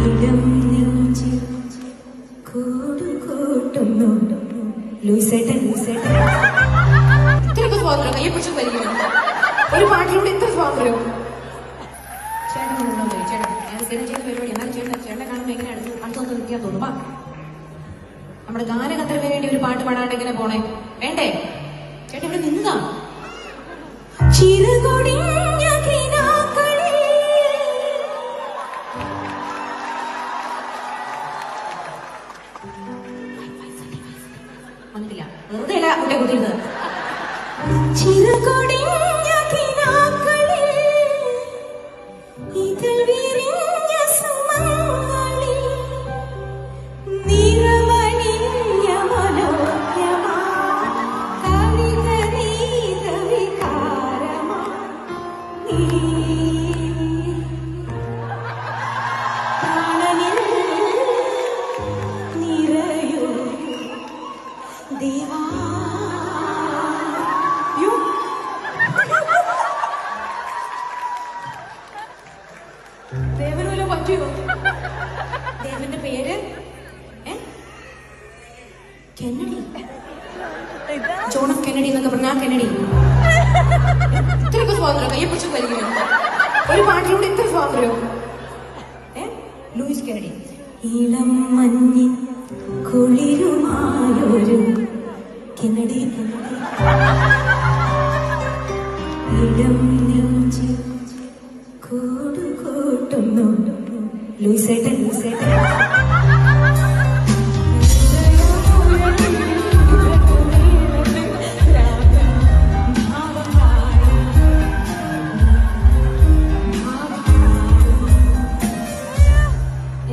ഇടം നെഞ്ചിൽ കൂടുകൂട്ടുന്നു ലൂസേട്ടൻ ലൂസേട്ടൻ. ഇത്രയൊക്കെ സ്വാതന്ത്ര്യം കയ്യെ പിടിച്ചു വലിക്കുന്നു. ഒരു പാട്ടിലൂടെ ഇത്ര സ്വാതന്ത്ര്യം. ചേട്ടൻ ചേട്ടൻ ഞാൻ സ്ഥിരം ചെയ്ത പരിപാടി. എന്നാൽ ചേട്ടനെ കാണുമ്പോൾ എങ്ങനെ അടുത്തൊന്ന് നിൽക്കാൻ തോന്നുമ്പോ നമ്മുടെ ഗാനകത്തിന് വേണ്ടി ഒരു പാട്ട് പാടാണ്ട് എങ്ങനെ പോണേ? വേണ്ടേ? ചേട്ടൻ ഇവിടെ നിന്നതാ. ചിറകൊടിഞ്ഞ കിനാക്കളിൽ വന്നിട്ടില്ല. വെറുതെ അല്ല കുട്ടിയെ കുത്തിയിരുന്നത്. ചിറകൊടിഞ്ഞ കിനാക്കളിൽ ഇതിൽ വിരിഞ്ഞ സുമങ്ങളിൽ നിറമണിഞ്ഞ മനോജ്ഞമാ കവിതനീത വികാരമാ നീ പ്രാണനിൽ നിറയൂ ദേവാ. ദേവന് പറ്റുമോ? ദേവന്റെ പേര് കെന്നഡി. ജോൺ എഫ് കെന്നഡി എന്നൊക്കെ പറഞ്ഞാ കെന്നഡി. ഇത്രയൊക്കെ സ്വാതന്ത്ര്യം കയ്യെ പിടിച്ചു വലിക്കുന്നു. ഒരു പാട്ടിലൂടെ ഇത്ര സ്വാതന്ത്ര്യം. Louis Kennedy. ഇളം മഞ്ഞിൻ കുളിരുമായൊരു കെന്നഡി ഇടം നെഞ്ചിൽ കൂടുകൂട്ടുന്നു ലൂസേട്ടൻ ലൂസേട്ടൻ.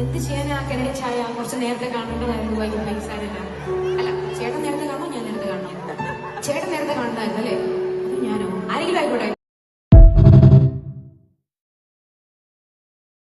എന്ത് ചെയ്യാനാ കെന്നഡി ചായ? കുറച്ച് നേരത്തെ കാണേണ്ടതായിരുന്നു. വൈകുന്നേരം അല്ല, ചേട്ടൻ നേരത്തെ കാണണോ ഞാൻ നേരത്തെ കാണണോ? ചേട്ടൻ നേരത്തെ കാണുന്നതായിരുന്നു അല്ലേ? ഞാനോ? ആരെങ്കിലും ആയിക്കോട്ടെ.